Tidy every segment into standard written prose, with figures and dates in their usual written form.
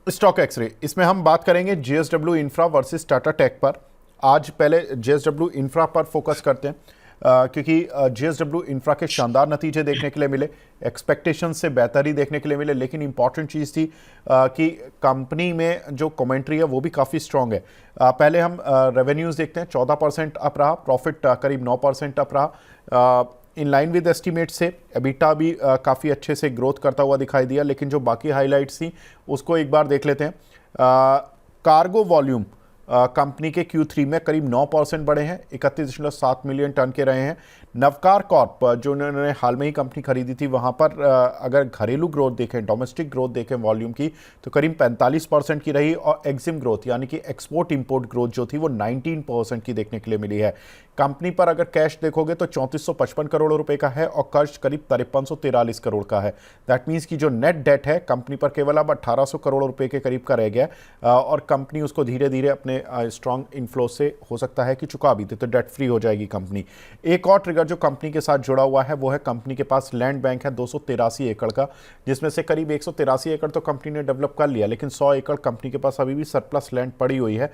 Stock x ray, इसमें हम बात करेंगे JSW infra versus Tata tech पर। आज पहले जेएसडब्ल्यू इंफ्रा पर फोकस करते हैं, क्योंकि जेएसडब्ल्यू इंफ्रा के शानदार नतीजे देखने के लिए मिले, एक्सपेक्टेशन से बेहतर ही देखने के लिए मिले। लेकिन इंपॉर्टेंट चीज़ थी कि कंपनी में जो कमेंट्री है वो भी काफ़ी स्ट्रांग है। पहले हम रेवेन्यूज़ देखते हैं, 14% अप रहा, प्रॉफिट करीब 9% अप रहा, इन लाइन विद एस्टीमेट से। एबिटा भी काफ़ी अच्छे से ग्रोथ करता हुआ दिखाई दिया। लेकिन जो बाकी हाइलाइट्स थी उसको एक बार देख लेते हैं। कार्गो वॉल्यूम कंपनी के Q3 में करीब 9% बढ़े हैं, 31.7 मिलियन टन के रहे हैं। नवकार कॉर्प जो उन्होंने हाल में ही कंपनी खरीदी थी, वहाँ पर अगर घरेलू ग्रोथ देखें, डोमेस्टिक ग्रोथ देखें वॉल्यूम की, तो करीब 45% की रही। और एक्सिम ग्रोथ यानी कि एक्सपोर्ट इंपोर्ट ग्रोथ जो थी वो 19% की देखने के लिए मिली है। कंपनी पर अगर कैश देखोगे तो 3455 करोड़ रुपए का है और कर्ज करीब 5343 करोड़ का है। दैट मीन्स कि जो नेट डेट है कंपनी पर केवल अब 1800 करोड़ रुपए के करीब का रह गया, और कंपनी उसको धीरे धीरे अपने स्ट्रॉन्ग इनफ्लो से हो सकता है कि चुका भी दे, तो डेट फ्री हो जाएगी कंपनी। एक और ट्रिगर जो कंपनी के साथ जुड़ा हुआ है वो है कंपनी के पास लैंड बैंक है 283 एकड़ का, जिसमें से करीब 183 एकड़ तो कंपनी ने डेवलप कर लिया, लेकिन 100 एकड़ कंपनी के पास अभी भी सरप्लस लैंड पड़ी हुई है।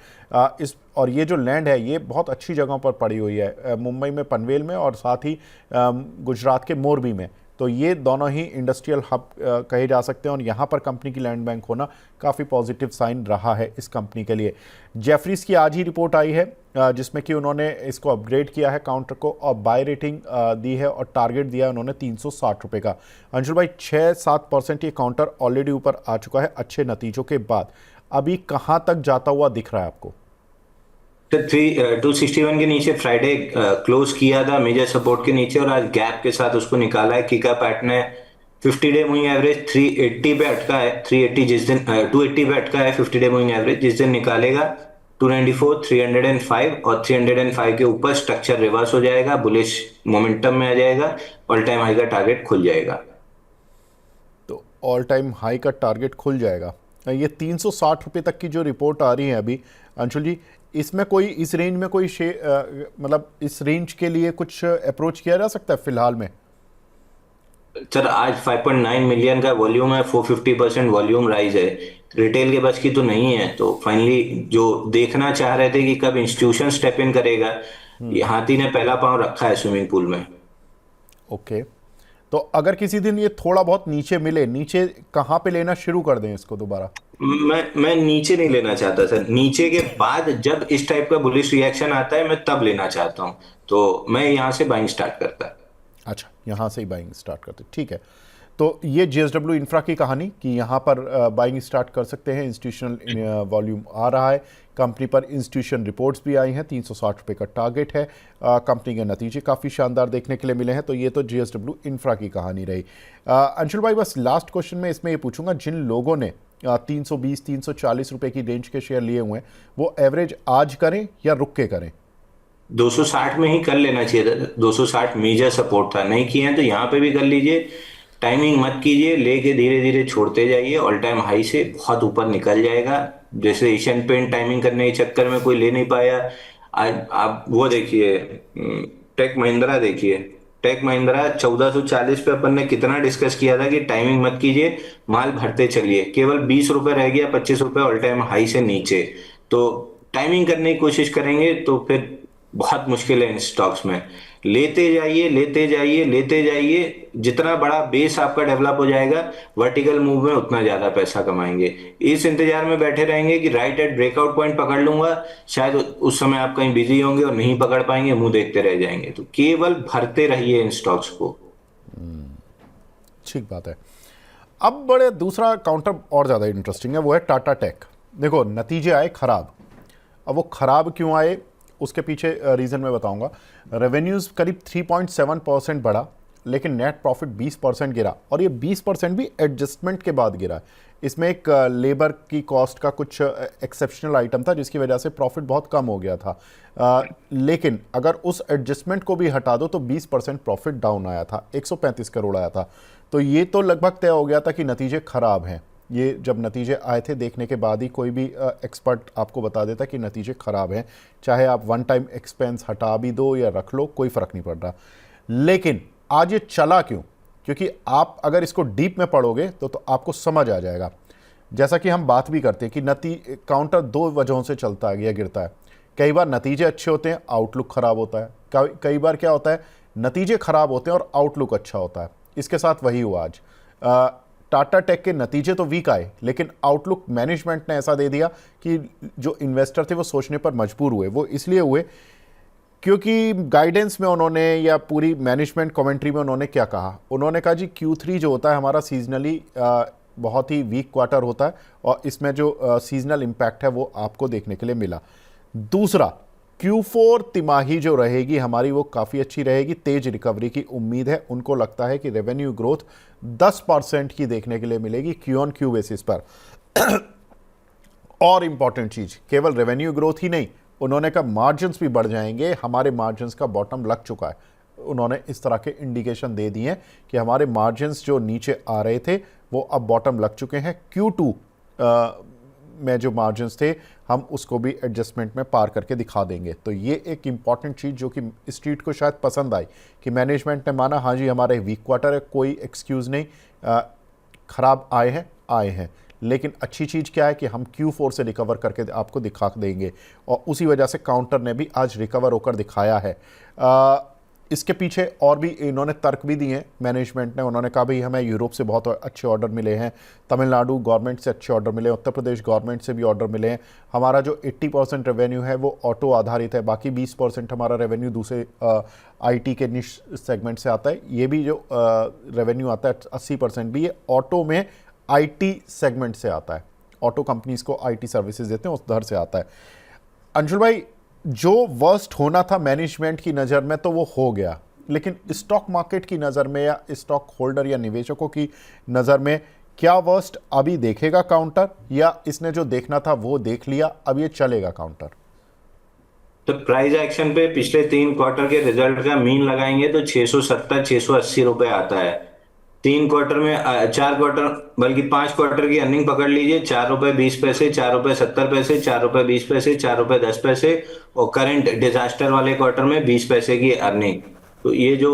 और ये जो लैंड है ये बहुत अच्छी जगहों पर पड़ी हुई है, मुंबई में पनवेल में और साथ ही गुजरात के मोरबी में। तो ये दोनों ही इंडस्ट्रियल हब कहे जा सकते हैं, और यहाँ पर कंपनी की लैंड बैंक होना काफ़ी पॉजिटिव साइन रहा है इस कंपनी के लिए। जेफरीज की आज ही रिपोर्ट आई है, जिसमें कि उन्होंने इसको अपग्रेड किया है काउंटर को, और बाय रेटिंग दी है और टारगेट दिया है उन्होंने 360 रुपये का। अंशुल भाई, 6-7% ये काउंटर ऑलरेडी ऊपर आ चुका है अच्छे नतीजों के बाद। अभी कहाँ तक जाता हुआ दिख रहा है आपको? तो 261 के नीचे फ्राइडे क्लोज किया था मेजर सपोर्ट के नीचे, और आज गैप के साथ उसको निकाला है। किका पैटर्न है 50 डे मूविंग एवरेज 380 पे अटका है। 380 जिस दिन 280 पे अटका है 50 डे मूविंग एवरेज, जिस दिन निकालेगा 294, 305 और 305 के ऊपर स्ट्रक्चर रिवर्स हो जाएगा, बुलिश मोमेंटम में आ जाएगा, ऑल टाइम हाई का टारगेट खुल जाएगा। तो ऑल टाइम हाई का टारगेट खुल जाएगा। ये 360 रुपये तक की जो रिपोर्ट आ रही है अभी, अंशुल जी, इसमें कोई इस रेंज में कोई मतलब इस रेंज के लिए कुछ अप्रोच किया जा सकता है फिलहाल में? सर आज 5.9 मिलियन का वॉल्यूम है, 450% वॉल्यूम राइज है। रिटेल के बस की तो नहीं है, तो फाइनली जो देखना चाह रहे थे कि कब इंस्टीट्यूशन स्टेप इन करेगा, ये हाथी ने पहला पांव रखा है स्विमिंग पूल में। ओके, तो अगर किसी दिन ये थोड़ा बहुत नीचे मिले, नीचे कहाँ पे लेना शुरू कर दें इसको दोबारा? मैं नीचे नहीं लेना चाहता सर, नीचे के बाद जब इस टाइप का बुलिश रिएक्शन आता है मैं तब लेना चाहता हूं, तो मैं यहां से बाइंग स्टार्ट करता। अच्छा, यहाँ से ही बाइंग स्टार्ट करते, ठीक है। तो ये जेएसडब्ल्यू इंफ्रा की कहानी कि यहाँ पर बाइंग स्टार्ट कर सकते हैं, इंस्टीट्यूशनल वॉल्यूम आ रहा है। कंपनी पर इंस्टीट्यूशन रिपोर्ट्स भी आई हैं, 360 रुपये का टारगेट है। कंपनी के नतीजे काफ़ी शानदार देखने के लिए मिले हैं। तो ये तो जेएसडब्ल्यू इंफ्रा की कहानी रही। अंशुल भाई, बस लास्ट क्वेश्चन में इसमें ये पूछूंगा, जिन लोगों ने 320-340 रुपये की रेंज के शेयर लिए हुए हैं, वो एवरेज आज करें या रुक के करें? 260 में ही कर लेना चाहिए था। 260 मेजर सपोर्ट था, नहीं किए हैं तो यहाँ पे भी कर लीजिए। टाइमिंग मत कीजिए, लेके धीरे धीरे छोड़ते जाइए, ऑल टाइम हाई से बहुत ऊपर निकल जाएगा। जैसे एशियन पेंट टाइमिंग करने के चक्कर में कोई ले नहीं पाया। आज आप वो देखिए, टेक महिंद्रा देखिए। टेक महिंद्रा 1440 पे अपन ने कितना डिस्कस किया था कि टाइमिंग मत कीजिए, माल भरते चलिए, केवल 20 रुपए रह गया, 25 रुपए ऑल टाइम हाई से नीचे। तो टाइमिंग करने की कोशिश करेंगे तो फिर बहुत मुश्किल है इन स्टॉक्स में। लेते जाइए, लेते जाइए, लेते जाइए, जितना बड़ा बेस आपका डेवलप हो जाएगा वर्टिकल मूव में उतना ज्यादा पैसा कमाएंगे। इस इंतजार में बैठे रहेंगे कि राइट एट ब्रेकआउट पॉइंट पकड़ लूंगा, शायद उस समय आप कहीं बिजी होंगे और नहीं पकड़ पाएंगे, मुंह देखते रह जाएंगे। तो केवल भरते रहिए इन स्टॉक्स को। ठीक बात है। अब बड़े दूसरा काउंटर और ज़्यादा इंटरेस्टिंग है, वो है टाटा टेक। देखो, नतीजे आए खराब। अब वो खराब क्यों आए उसके पीछे रीज़न मैं बताऊंगा। रेवेन्यूज़ करीब 3.7% बढ़ा, लेकिन नेट प्रॉफिट 20% गिरा, और ये 20% भी एडजस्टमेंट के बाद गिरा। इसमें एक लेबर की कॉस्ट का कुछ एक्सेप्शनल आइटम था जिसकी वजह से प्रॉफिट बहुत कम हो गया था। लेकिन अगर उस एडजस्टमेंट को भी हटा दो तो 20% प्रॉफिट डाउन आया था, 135 करोड़ आया था। तो ये तो लगभग तय हो गया था कि नतीजे ख़राब हैं। ये जब नतीजे आए थे देखने के बाद ही कोई भी एक्सपर्ट आपको बता देता कि नतीजे ख़राब हैं, चाहे आप वन टाइम एक्सपेंस हटा भी दो या रख लो, कोई फ़र्क नहीं पड़ रहा। लेकिन आज ये चला क्यों? क्योंकि आप अगर इसको डीप में पढ़ोगे तो आपको समझ आ जाएगा। जैसा कि हम बात भी करते हैं कि काउंटर दो वजहों से चलता है या गिरता है। कई बार नतीजे अच्छे होते हैं, आउटलुक खराब होता है। कई बार क्या होता है, नतीजे खराब होते हैं और आउटलुक अच्छा होता है। इसके साथ वही हुआ आज। टाटा टेक के नतीजे तो वीक आए, लेकिन आउटलुक मैनेजमेंट ने ऐसा दे दिया कि जो इन्वेस्टर थे वो सोचने पर मजबूर हुए। वो इसलिए हुए क्योंकि गाइडेंस में उन्होंने, या पूरी मैनेजमेंट कमेंट्री में उन्होंने क्या कहा, उन्होंने कहा जी Q3 जो होता है हमारा सीजनली बहुत ही वीक क्वार्टर होता है और इसमें जो सीजनल इम्पैक्ट है वो आपको देखने के लिए मिला। दूसरा, Q4 तिमाही जो रहेगी हमारी वो काफ़ी अच्छी रहेगी, तेज रिकवरी की उम्मीद है। उनको लगता है कि रेवेन्यू ग्रोथ 10% की देखने के लिए मिलेगी Q-on-Q बेसिस पर। और इंपॉर्टेंट चीज़, केवल रेवेन्यू ग्रोथ ही नहीं, उन्होंने कहा मार्जिन्स भी बढ़ जाएंगे, हमारे मार्जिन्स का बॉटम लग चुका है। उन्होंने इस तरह के इंडिकेशन दे दिए हैं कि हमारे मार्जिन्स जो नीचे आ रहे थे वो अब बॉटम लग चुके हैं। Q2 में जो मार्जिन्स थे हम उसको भी एडजस्टमेंट में पार करके दिखा देंगे। तो ये एक इम्पॉर्टेंट चीज़ जो कि स्ट्रीट को शायद पसंद आई कि मैनेजमेंट ने माना हाँ जी हमारे वीक क्वार्टर है, कोई एक्सक्यूज़ नहीं, ख़राब आए हैं, लेकिन अच्छी चीज़ क्या है कि हम Q4 से रिकवर करके आपको दिखा देंगे। और उसी वजह से काउंटर ने भी आज रिकवर होकर दिखाया है। इसके पीछे और भी इन्होंने तर्क भी दिए हैं मैनेजमेंट ने। उन्होंने कहा भाई हमें यूरोप से बहुत अच्छे ऑर्डर मिले हैं, तमिलनाडु गवर्नमेंट से अच्छे ऑर्डर मिले, उत्तर प्रदेश गवर्नमेंट से भी ऑर्डर मिले हैं। हमारा जो 80% रेवेन्यू है वो ऑटो आधारित है, बाकी 20% हमारा रेवेन्यू दूसरे आईटी के निश सेगमेंट से आता है। ये भी जो रेवेन्यू आता है 80% भी ये ऑटो में आईटी सेगमेंट से आता है, ऑटो कंपनीज को आईटी सर्विसेज देते हैं उस दर से आता है। अंशुल भाई, जो वर्स्ट होना था मैनेजमेंट की नज़र में तो वो हो गया, लेकिन स्टॉक मार्केट की नज़र में या स्टॉक होल्डर या निवेशकों की नज़र में क्या वर्स्ट अभी देखेगा काउंटर, या इसने जो देखना था वो देख लिया, अब ये चलेगा काउंटर? तो प्राइस एक्शन पे पिछले 3 क्वार्टर के रिजल्ट का मीन लगाएंगे तो 670-680 रुपए आता है। 3 क्वार्टर में 4 क्वार्टर, बल्कि 5 क्वार्टर की अर्निंग पकड़ लीजिए, 4 रुपए 20 पैसे, 4 रुपए 70 पैसे, 4 रुपए 20 पैसे, 4 रुपए 10 पैसे, और करंट डिजास्टर वाले क्वार्टर में 20 पैसे की अर्निंग। तो ये जो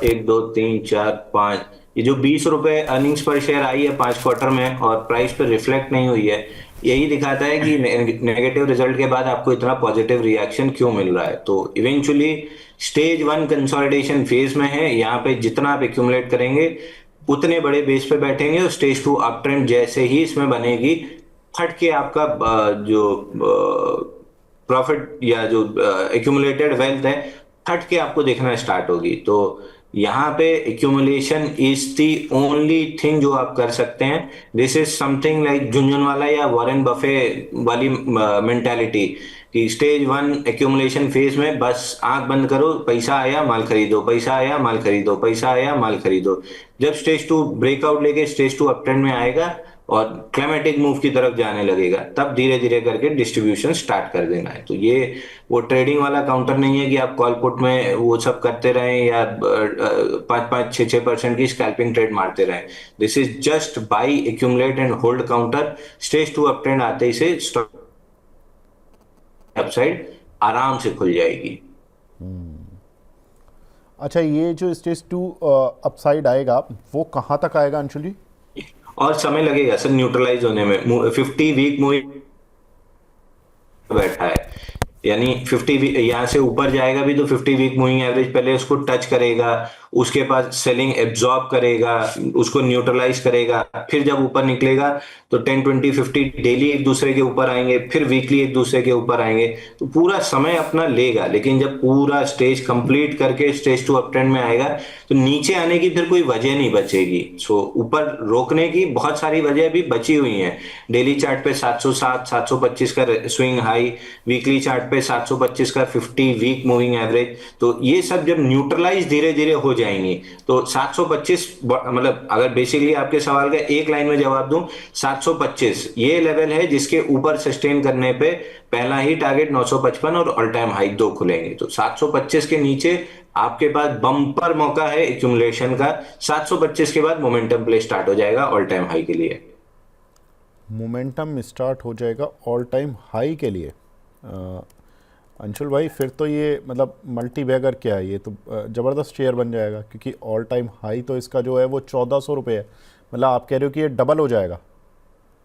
1 2 3 4 5, ये जो 20 रुपए अर्निंग्स पर शेयर आई है 5 क्वार्टर में और प्राइस पर रिफ्लेक्ट नहीं हुई है, यही दिखाता है कि नेगेटिव रिजल्ट के बाद आपको इतना पॉजिटिव रिएक्शन क्यों मिल रहा है। तो इवेंचुअली स्टेज 1 कंसोलिडेशन फेज में है, यहाँ पे जितना आप एक्यूमुलेट करेंगे उतने बड़े बेस पे बैठेंगे, और स्टेज 2 अप ट्रेंड जैसे ही इसमें बनेगी, फट के आपका जो प्रॉफिट या जो एक्यूमुलेटेड वेल्थ है फट के आपको देखना स्टार्ट होगी। तो यहाँ पे accumulation is the only thing जो आप कर सकते हैं। This is something like Jhunjhunwala या वॉरेन बफे वाली मेंटालिटी कि स्टेज 1 एक्यूमुलेशन फेज में बस आंख बंद करो, पैसा आया माल खरीदो, पैसा आया माल खरीदो, पैसा आया माल खरीदो। जब स्टेज 2 ब्रेकआउट लेके स्टेज 2 अपट्रेंड में आएगा और क्लाइमेटिक मूव की तरफ जाने लगेगा, तब धीरे धीरे करके डिस्ट्रीब्यूशन स्टार्ट कर देना है। तो ये वो ट्रेडिंग वाला काउंटर नहीं है कि आप कॉल पुट में वो सब करते रहें या 5-5, 6-6% की स्कैल्पिंग ट्रेड मारते रहें। This is just by, accumulate and hold counter. Stage 2 uptrend आते ही से स्टॉक अपसाइड आराम से खुल जाएगी। अच्छा, ये जो स्टेज 2 अपसाइड आएगा वो कहाँ तक आएगा अंशुल जी? और समय लगेगा सर न्यूट्रलाइज होने में। 50 वीक मूविंग बैठा है, यानी 50 यहाँ से ऊपर जाएगा भी तो 50 वीक मूविंग एवरेज पहले उसको टच करेगा, उसके बाद सेलिंग एब्जॉर्ब करेगा, उसको न्यूट्रलाइज करेगा, फिर जब ऊपर निकलेगा तो 10, 20, 50 डेली एक दूसरे के ऊपर आएंगे, फिर वीकली एक दूसरे के ऊपर आएंगे। तो पूरा समय अपना लेगा, लेकिन जब पूरा स्टेज कंप्लीट करके स्टेज 2 अप ट्रेंड में आएगा तो नीचे आने की फिर कोई वजह नहीं बचेगी। सो ऊपर रोकने की बहुत सारी वजह भी बची हुई हैं। डेली चार्ट पे 707, 725 का स्विंग हाई, वीकली चार्ट पे 725 का 50 वीक मूविंग एवरेज। तो ये सब जब न्यूट्रलाइज धीरे धीरे हो जाएंगी तो 725, मतलब अगर बेसिकली आपके सवाल का एक लाइन में जवाब दूं, 725 ये लेवल है जिसके ऊपर सस्टेन करने पे पहला ही टारगेट 955 और ऑल टाइम हाई 2 खुलेंगे। तो 725 के नीचे आपके पास बम्पर मौका है एक्यूमुलेशन का। 725 के बाद मोमेंटम प्ले स्टार्ट हो जाएगा ऑल टाइम हाई के लिए। मोमेंटम स्टार्ट हो जाएगा ऑल टाइम हाई के लिए। अंशुल भाई, फिर तो ये मतलब मल्टी बैगर क्या है, ये तो ज़बरदस्त शेयर बन जाएगा, क्योंकि ऑल टाइम हाई तो इसका जो है वो 1400 रुपये है। मतलब आप कह रहे हो कि ये डबल हो जाएगा?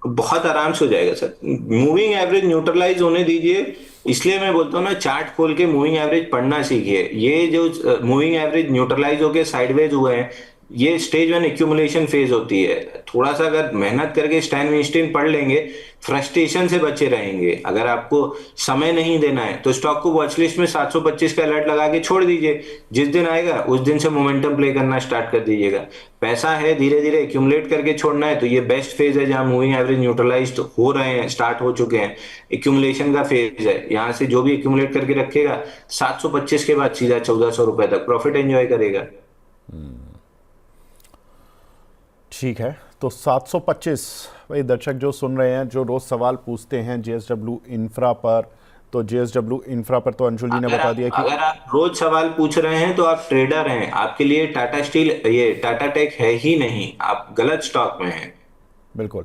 बहुत आराम से हो जाएगा सर। मूविंग एवरेज न्यूट्रलाइज होने दीजिए, इसलिए मैं बोलता हूँ ना, चार्ट खोल के मूविंग एवरेज पढ़ना सीखिए। ये जो मूविंग एवरेज न्यूट्रलाइज होके साइडवेज हुए हैं, ये स्टेज 1 एक्यूमुलेशन फेज होती है। थोड़ा सा अगर मेहनत करके स्टैन विंस्टीन पढ़ लेंगे, फ्रस्ट्रेशन से बचे रहेंगे। अगर आपको समय नहीं देना है तो स्टॉक को वॉच लिस्ट में 725 का अलर्ट लगा के छोड़ दीजिए। जिस दिन आएगा उस दिन से मोमेंटम प्ले करना स्टार्ट कर दीजिएगा। पैसा है, धीरे धीरे एक्यूमुलेट करके छोड़ना है, तो ये बेस्ट फेज है जहां मूविंग एवरेज न्यूट्रलाइज हो रहे हैं, स्टार्ट हो चुके हैं। एक्यूमुलेशन का फेज है, यहाँ से जो भी एक्यूमुलेट करके रखेगा 725 के बाद सीधा 1400 रुपए तक प्रॉफिट एंजॉय करेगा। ठीक है, तो 725। भाई दर्शक जो सुन रहे हैं, जो रोज सवाल पूछते हैं जेएसडब्ल्यू इंफ्रा पर, तो जेएसडब्ल्यू इंफ्रा पर तो अंशुल जी ने बता दिया कि अगर आप रोज सवाल पूछ रहे हैं तो आप ट्रेडर हैं, आपके लिए टाटा स्टील, ये टाटा टेक है ही नहीं, आप गलत स्टॉक में हैं। बिल्कुल।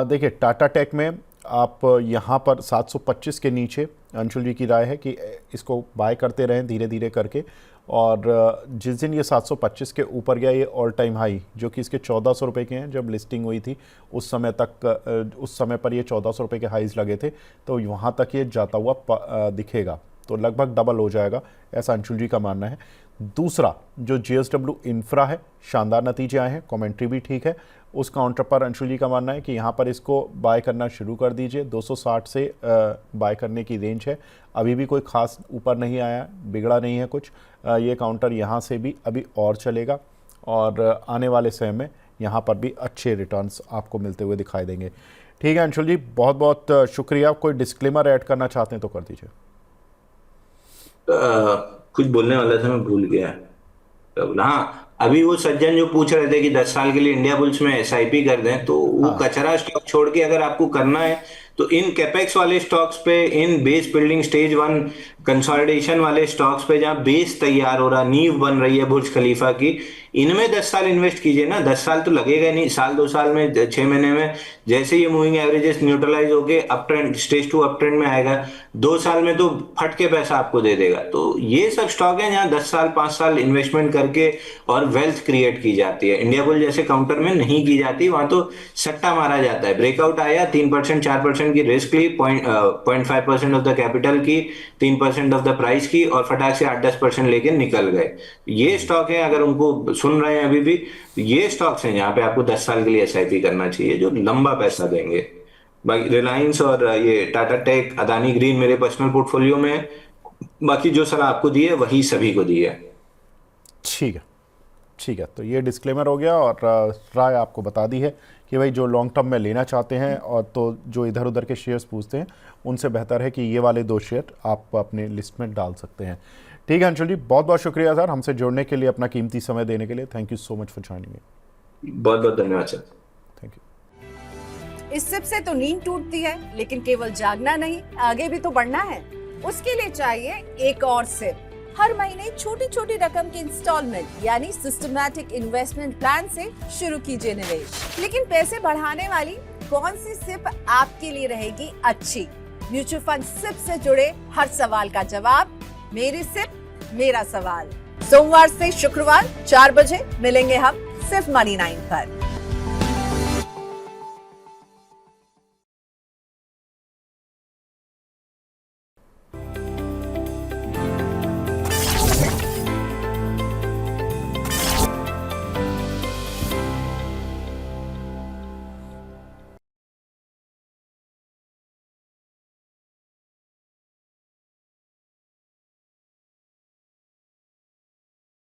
देखिए टाटा टेक में आप यहाँ पर 725 के नीचे अंशुल जी की राय है कि इसको बाय करते रहें धीरे धीरे करके, और जिस दिन ये 725 के ऊपर गया, ये ऑल टाइम हाई जो कि इसके 1400 रुपये के हैं, जब लिस्टिंग हुई थी उस समय तक, उस समय पर ये 1400 रुपये के हाईज लगे थे, तो वहाँ तक ये जाता हुआ दिखेगा, तो लगभग डबल हो जाएगा, ऐसा अंशुल जी का मानना है। दूसरा जो जेएसडब्ल्यू इंफ्रा है, शानदार नतीजे आए हैं, कमेंट्री भी ठीक है, उस काउंटर पर अंशुल जी का मानना है कि यहाँ पर इसको बाय करना शुरू कर दीजिए। 260 से बाय करने की रेंज है, अभी भी कोई खास ऊपर नहीं आया, बिगड़ा नहीं है कुछ। ये काउंटर यहाँ से भी अभी और चलेगा, और आने वाले समय में यहाँ पर भी अच्छे रिटर्न्स आपको मिलते हुए दिखाई देंगे। ठीक है अंशुल जी, बहुत बहुत शुक्रिया। कोई डिस्क्लेमर ऐड करना चाहते हैं तो कर दीजिए। कुछ बोलने वाला था, मैं भूल गया। हाँ, अभी वो सज्जन जो पूछ रहे थे कि 10 साल के लिए इंडिया बुल्स में एसआईपी कर दें, तो वो हाँ कचरा स्टॉक छोड़ के अगर आपको करना है तो इन कैपेक्स वाले स्टॉक्स पे, इन बेस बिल्डिंग स्टेज 1 कंसोलिडेशन वाले स्टॉक्स पे, जहां बेस तैयार हो रहा, नींव बन रही है बुर्ज खलीफा की, इनमें 10 साल इन्वेस्ट कीजिए ना। 10 साल तो लगेगा नहीं, साल 2 साल में, 6 महीने में, जैसे ये मूविंग एवरेजेस न्यूट्रलाइज होके up trend, stage 2 up trend में आएगा, 2 साल में तो फट के पैसा आपको दे देगा। तो ये सब स्टॉक है जहां 10 साल 5 साल इन्वेस्टमेंट करके और वेल्थ क्रिएट की जाती है। इंडिया बुल जैसे काउंटर में नहीं की जाती, वहां तो सट्टा मारा जाता है। ब्रेकआउट आया, 3% 4% की रिस्क ली, 0.5% ऑफ द कैपिटल की, 3% ऑफ द प्राइस की, और फटाक से 8-10% लेके निकल गए। ये स्टॉक है, अगर उनको सुन रहे हैं अभी भी, ये स्टॉक्स हैं जहां पे आपको 10 साल के लिए एसआईपी करना चाहिए, जो लंबा पैसा देंगे। बाकी रिलायंस और ये टाटा टेक, अदानी ग्रीन मेरे पर्सनल पोर्टफोलियो में है। बाकी जो सलाह आपको दी है वही सभी को दी है। ठीक है, ठीक है, तो ये डिस्क्लेमर हो गया, और राय आपको बता दी है कि भाई जो लॉन्ग टर्म में लेना चाहते हैं, और तो जो इधर उधर के शेयर्स पूछते हैं, उनसे बेहतर है कि ये वाले 2 शेयर आप अपने लिस्ट में डाल सकते हैं। ठीक है अंशुल जी, बहुत बहुत शुक्रिया सर हमसे जुड़ने के लिए, अपना कीमती समय देने के लिए। Thank you so much for joining me. बहुत बहुत धन्यवाद सर। Thank you. इस सिप से तो नींद टूटती है, लेकिन केवल जागना नहीं, आगे भी तो बढ़ना है। उसके लिए चाहिए एक और सिप। हर महीने छोटी छोटी रकम की इंस्टॉलमेंट यानी सिस्टमैटिक इन्वेस्टमेंट प्लान से शुरू कीजिए निवेश। लेकिन पैसे बढ़ाने वाली कौन सी सिप आपके लिए रहेगी अच्छी? म्यूचुअल फंड सिप से जुड़े हर सवाल का जवाब, मेरी सिप मेरा सवाल। सोमवार से शुक्रवार 4 बजे मिलेंगे हम सिर्फ मनी 9 पर।